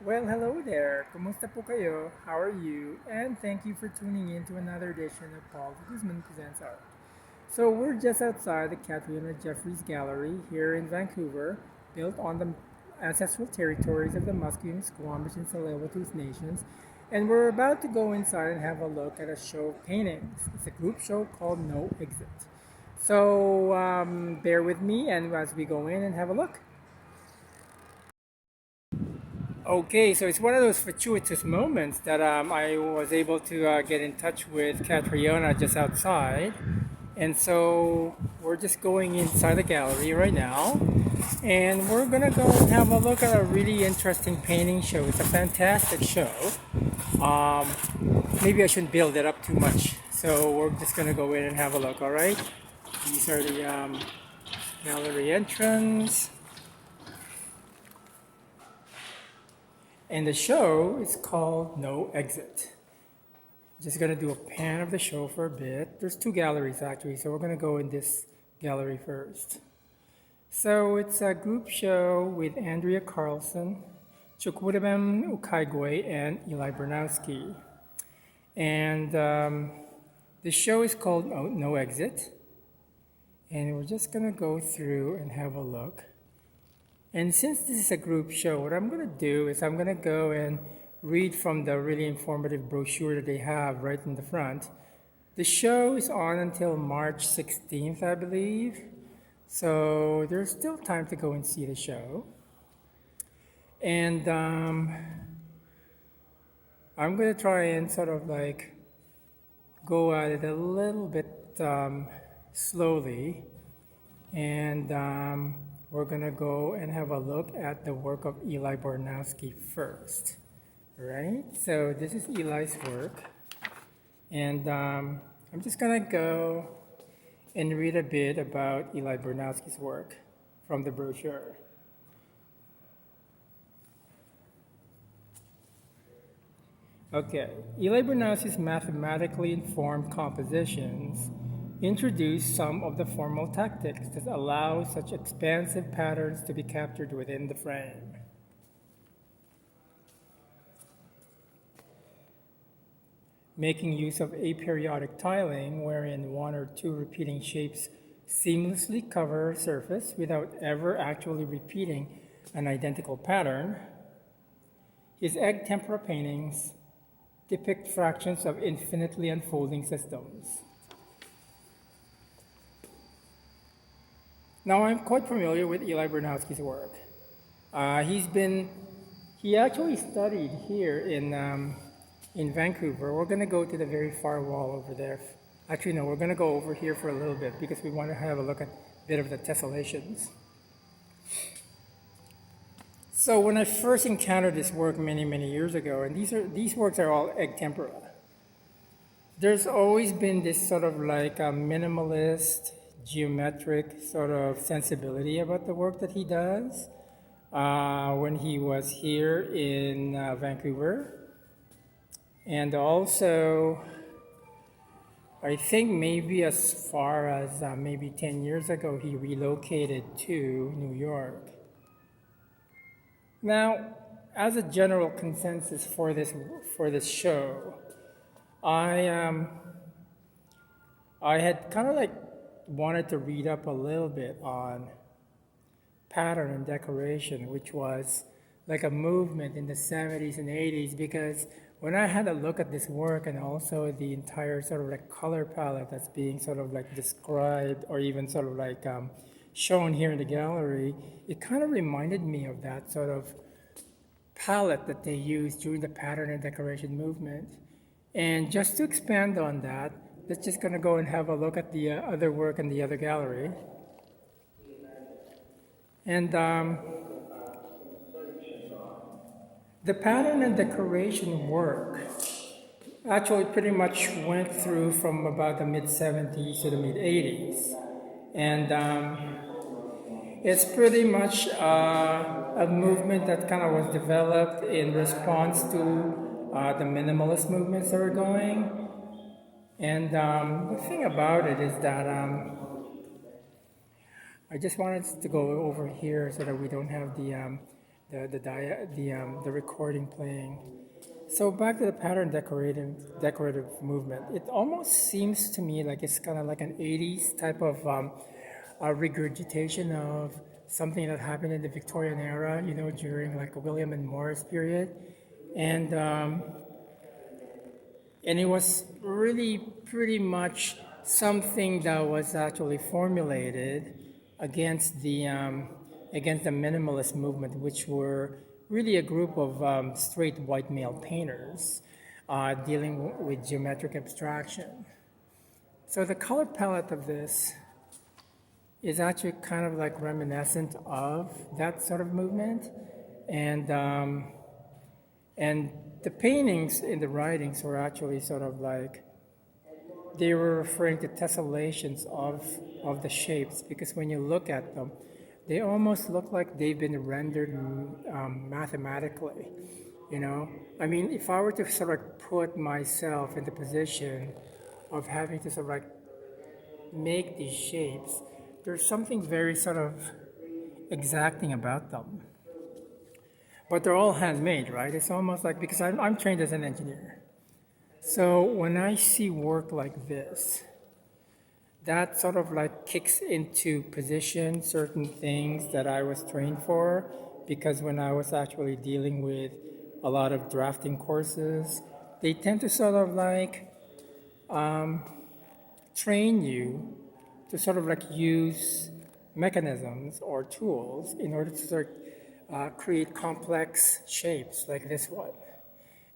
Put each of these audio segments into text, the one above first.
Well, hello there. Kumusta po kayo? How are you? And thank you for tuning in to another edition of Paul Guzman Presents Art. So we're just outside the Catriona Jeffries Gallery here in Vancouver, built on the ancestral territories of the Musqueam, Squamish, and Tsleil-Waututh nations. And we're about to go inside and have a look at a show of paintings. It's a group show called No Exit. So bear with me and as we go in and have a look. Okay, so it's one of those fortuitous moments that I was able to get in touch with Catriona just outside. And so we're just going inside the gallery right now. And we're going to go and have a look at a really interesting painting show. It's a fantastic show. Um, Maybe I shouldn't build it up too much. So we're just going to go in and have a look, all right? These are the gallery entrance. And the show is called No Exit. Just gonna do a pan of the show for a bit. There's two galleries actually, so we're gonna go in this gallery first. So it's a group show with Andrea Carlson, Chukwudubem Ukaigwe, and Eli Bornowsky. And the show is called No Exit. And we're just gonna go through and have a look. And since this is a group show, what I'm going to do is I'm going to go and read from the really informative brochure that they have right in the front. The show is on until March 16th, I believe. So there's still time to go and see the show. And I'm going to try and sort of like go at it a little bit slowly. And we're gonna go and have a look at the work of Eli Bornowsky first, right? So this is Eli's work, and I'm just gonna go and read a bit about Eli Bornowsky's work from the brochure. Okay, Eli Bornowsky's mathematically informed compositions introduce some of the formal tactics that allow such expansive patterns to be captured within the frame. Making use of aperiodic tiling, wherein one or two repeating shapes seamlessly cover a surface without ever actually repeating an identical pattern, his egg tempera paintings depict fractions of infinitely unfolding systems. Now, I'm quite familiar with Eli Bornowsky's work. He actually studied here in Vancouver. We're going to go to the very far wall over there. Actually, no, we're going to go over here for a little bit because we want to have a look at a bit of the tessellations. So when I first encountered this work many, many years ago, and these works are all egg tempera, there's always been this sort of like a minimalist, geometric sort of sensibility about the work that he does when he was here in Vancouver. And also, I think maybe as far as maybe 10 years ago, he relocated to New York. Now, as a general consensus for this show, I had kind of like wanted to read up a little bit on pattern and decoration, which was like a movement in the 70s and 80s, because when I had a look at this work and also the entire sort of like color palette that's being sort of like described or even sort of like shown here in the gallery, it kind of reminded me of that sort of palette that they used during the pattern and decoration movement. And just to expand on that, let's just gonna go and have a look at the other work in the other gallery. And the pattern and decoration work actually pretty much went through from about the mid-70s to the mid-80s. And it's pretty much a movement that kind of was developed in response to the minimalist movements that were going. And the thing about it is that I just wanted to go over here so that we don't have the the recording playing. So back to the pattern decorative movement. It almost seems to me like it's kind of like an 80s type of a regurgitation of something that happened in the Victorian era, during like a William and Morris period. And it was really pretty much something that was actually formulated against the minimalist movement, which were really a group of straight white male painters dealing with geometric abstraction. So the color palette of this is actually kind of like reminiscent of that sort of movement, and the paintings in the writings were actually sort of like, they were referring to tessellations of the shapes, because when you look at them, they almost look like they've been rendered mathematically, I mean, if I were to sort of put myself in the position of having to sort of like make these shapes, there's something very sort of exacting about them. But they're all handmade, right? It's almost like, because I'm trained as an engineer. So when I see work like this, that sort of like kicks into position certain things that I was trained for, because when I was actually dealing with a lot of drafting courses, they tend to sort of like train you to sort of like use mechanisms or tools in order to sort of create complex shapes like this one.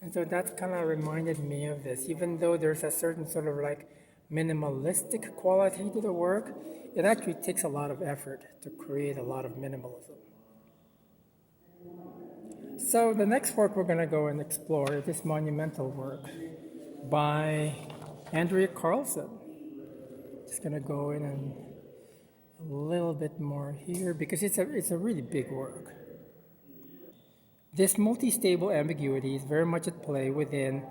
And so that kind of reminded me of this. Even though there's a certain sort of like minimalistic quality to the work, it actually takes a lot of effort to create a lot of minimalism. So the next work we're going to go and explore is this monumental work by Andrea Carlson. Just going to go in and a little bit more here, because it's a really big work. This multi-stable ambiguity is very much at play within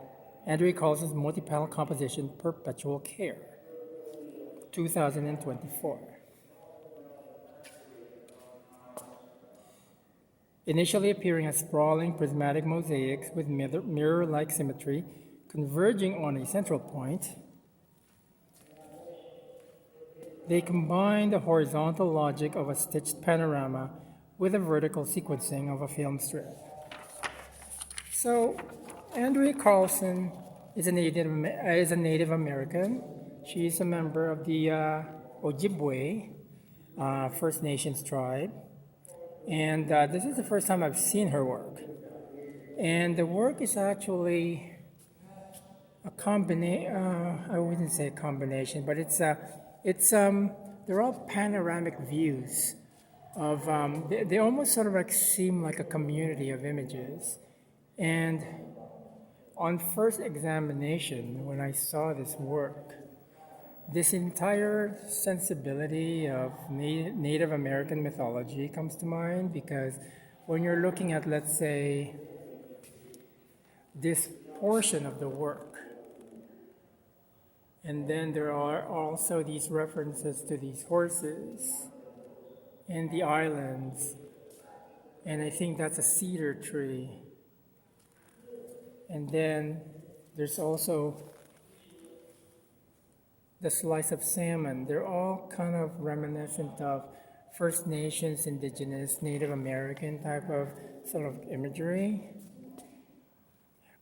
Andrea Carlson's multi-panel composition, Perpetual Care, 2024. Initially appearing as sprawling prismatic mosaics with mirror-like symmetry converging on a central point, they combine the horizontal logic of a stitched panorama with a vertical sequencing of a film strip. So, Andrea Carlson is a Native American. She is a member of the Ojibwe First Nations tribe. And this is the first time I've seen her work. And the work is actually a combination, I wouldn't say a combination, but they're all panoramic views of, they almost sort of like seem like a community of images. And on first examination, when I saw this work, this entire sensibility of Native American mythology comes to mind, because when you're looking at, let's say, this portion of the work, and then there are also these references to these horses and the islands, and I think that's a cedar tree. And then there's also the slice of salmon. They're all kind of reminiscent of First Nations, Indigenous, Native American type of sort of imagery.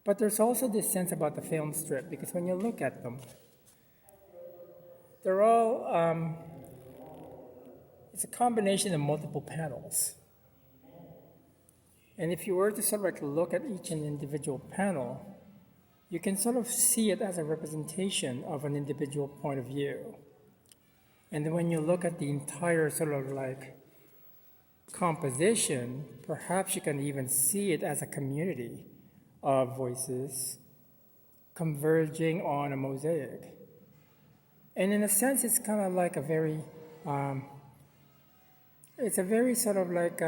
But there's also this sense about the film strip, because when you look at them, they're all, it's a combination of multiple panels. And if you were to sort of like look at each individual panel, you can sort of see it as a representation of an individual point of view. And then when you look at the entire sort of like composition, perhaps you can even see it as a community of voices converging on a mosaic. And in a sense, it's kind of like a very, it's a very sort of like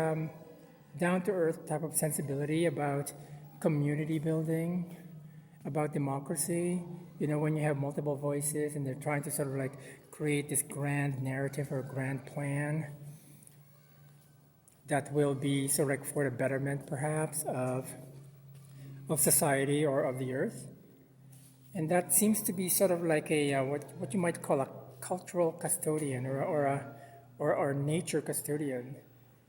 down-to-earth type of sensibility about community building, about democracy. You know, when you have multiple voices and they're trying to sort of like create this grand narrative or grand plan. that will be sort of like for the betterment, perhaps, of society or of the earth. And that seems to be sort of like a what you might call a cultural custodian or nature custodian.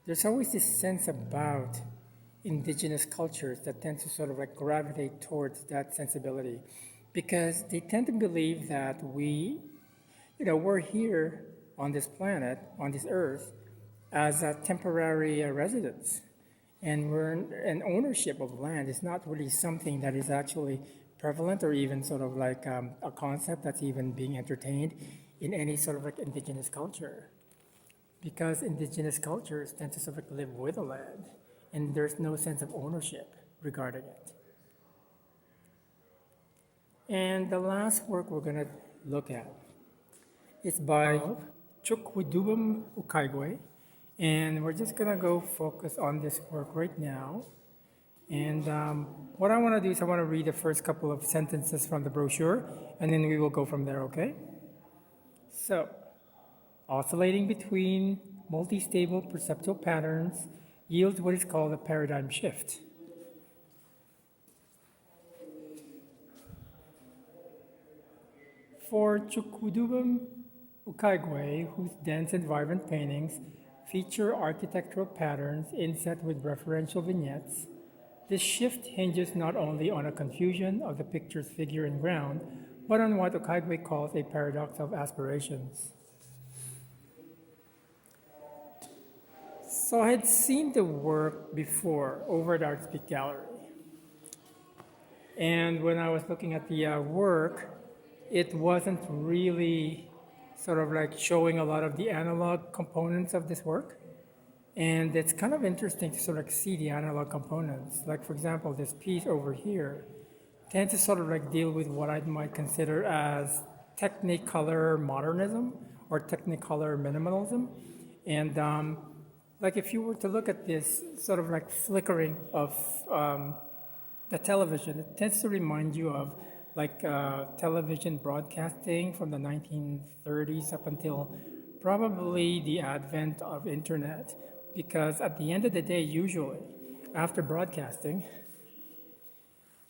There's always this sense about indigenous cultures that tend to sort of like gravitate towards that sensibility because they tend to believe that we're here on this planet, on this earth, as a temporary residence. And ownership of land is not really something that is actually prevalent or even sort of like a concept that's even being entertained in any sort of like indigenous culture. Because indigenous cultures tend to sort of like live with the land and there's no sense of ownership regarding it. And the last work we're going to look at is by Chukwudubem Ukaigwe. And we're just going to go focus on this work right now. And what I want to do is I want to read the first couple of sentences from the brochure, and then we will go from there, okay? So, oscillating between multi-stable perceptual patterns yields what is called a paradigm shift. For Chukwudubem Ukaigwe, whose dense and vibrant paintings feature architectural patterns inset with referential vignettes, this shift hinges not only on a confusion of the picture's figure and ground, but on what Ukaigwe calls a paradox of aspirations. So I had seen the work before over at Art Speak Gallery. And when I was looking at the work, it wasn't really sort of like showing a lot of the analog components of this work. And it's kind of interesting to sort of see the analog components. Like, for example, this piece over here tends to sort of like deal with what I might consider as technicolor modernism or technicolor minimalism. And like if you were to look at this sort of like flickering of the television, it tends to remind you of like television broadcasting from the 1930s up until probably the advent of internet. Because at the end of the day, usually, after broadcasting,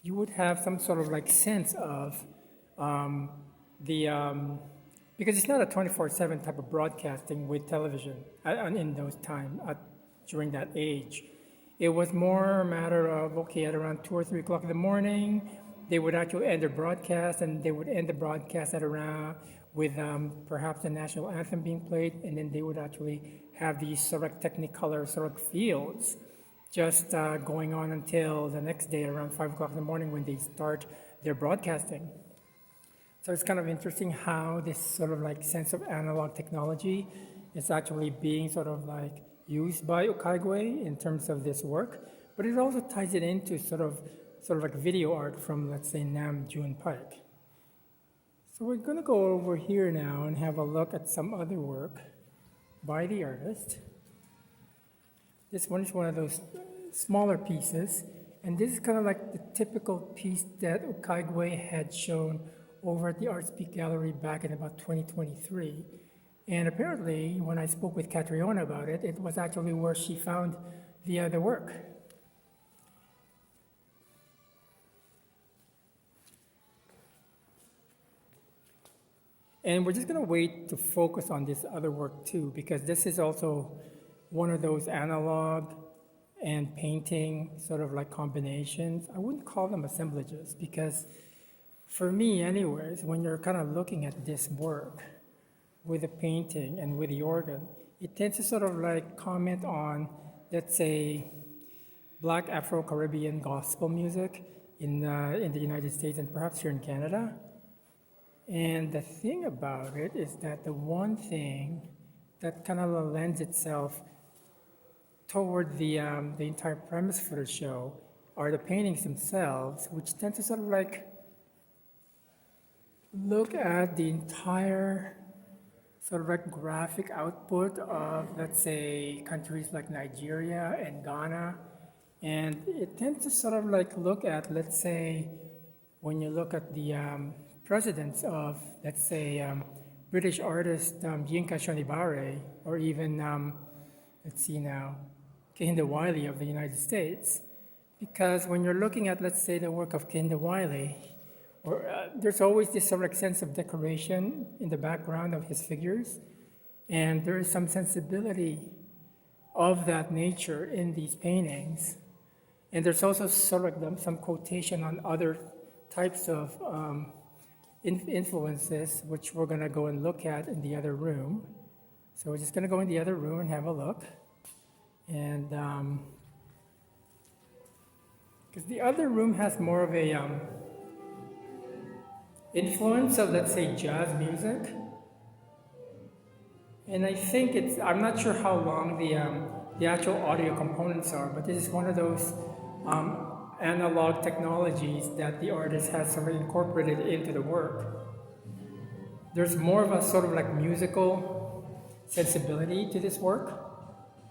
you would have some sort of like sense of because it's not a 24/7 type of broadcasting with television in those times, during that age. It was more a matter of, okay, at around 2 or 3 o'clock in the morning, they would actually end their broadcast, and they would end the broadcast at around with perhaps the national anthem being played, and then they would actually have these sort of technicolor sort of fields just going on until the next day around 5 o'clock in the morning when they start their broadcasting. So it's kind of interesting how this sort of like sense of analog technology is actually being sort of like used by Ukaigwe in terms of this work, but it also ties it into sort of like video art from, let's say, Nam June Paik. So we're going to go over here now and have a look at some other work by the artist. This one is one of those smaller pieces, and this is kind of like the typical piece that Ukaigwe had shown over at the Art Speak Gallery back in about 2023. And apparently, when I spoke with Catriona about it, it was actually where she found the other work. And we're just going to wait to focus on this other work too, because this is also one of those analog and painting sort of like combinations. I wouldn't call them assemblages, because for me anyways, when you're kind of looking at this work with the painting and with the organ, it tends to sort of like comment on, let's say, Black Afro-Caribbean gospel music in the United States and perhaps here in Canada. And the thing about it is that the one thing that kind of lends itself toward the entire premise for the show are the paintings themselves, which tend to sort of like look at the entire sort of like graphic output of, let's say, countries like Nigeria and Ghana. And it tends to sort of like look at, let's say, when you look at the presidents of, let's say, British artist Yinka Shonibare, or even, let's see now, Kehinde Wiley of the United States. Because when you're looking at, let's say, the work of Kehinde Wiley, there's always this sort of sense of decoration in the background of his figures, and there is some sensibility of that nature in these paintings. And there's also sort of some quotation on other types of influences, which we're going to go and look at in the other room. So we're just going to go in the other room and have a look. And because the other room has more of a influence of, let's say, jazz music. And I think I'm not sure how long the actual audio components are, but this is one of those analog technologies that the artist has sort of incorporated into the work. There's more of a sort of like musical sensibility to this work.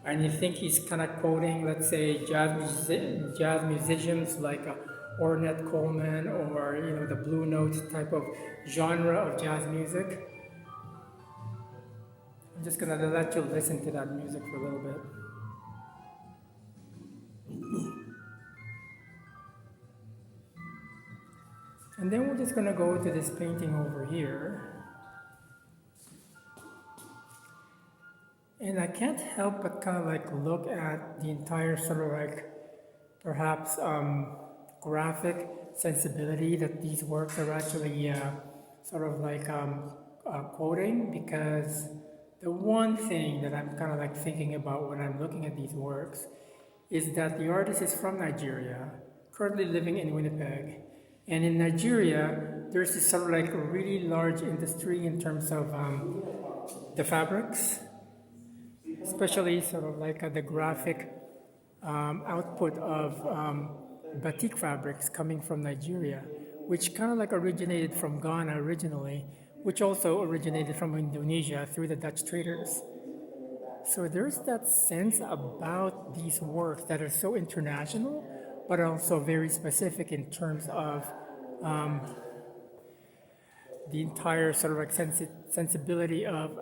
And you think he's kind of quoting, let's say, jazz musicians like Ornette Coleman, or the Blue Note type of genre of jazz music. I'm just gonna let you listen to that music for a little bit. And then we're just gonna go to this painting over here. And I can't help but kind of like look at the entire sort of like perhaps graphic sensibility that these works are actually sort of like quoting, because the one thing that I'm kind of like thinking about when I'm looking at these works is that the artist is from Nigeria, currently living in Winnipeg. And in Nigeria, there's this sort of like a really large industry in terms of the fabrics, especially sort of like the graphic output of batik fabrics coming from Nigeria, which kind of like originated from Ghana originally, which also originated from Indonesia through the Dutch traders. So there's that sense about these works that are so international, but also very specific in terms of the entire sort of like sensibility of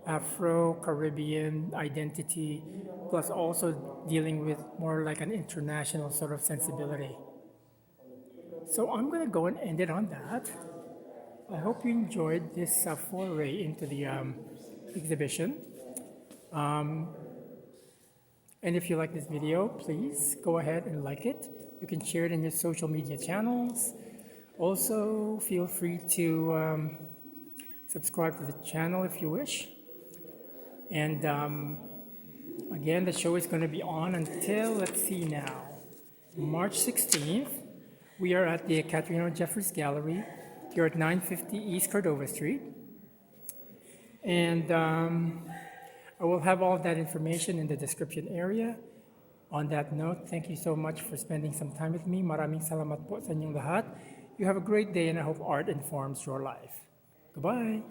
Afro-Caribbean identity, plus also dealing with more like an international sort of sensibility. So I'm going to go and end it on that. I hope you enjoyed this foray into the exhibition. And if you like this video, please go ahead and like it. You can share it in your social media channels. Also, feel free to subscribe to the channel if you wish. And again, the show is going to be on until, let's see now, March 16th. We are at the Catriona Jeffries Gallery here at 950 East Cordova Street. And I will have all of that information in the description area. On that note, thank you so much for spending some time with me. Maraming salamat po sa inyong lahat. You have a great day, and I hope art informs your life. Goodbye.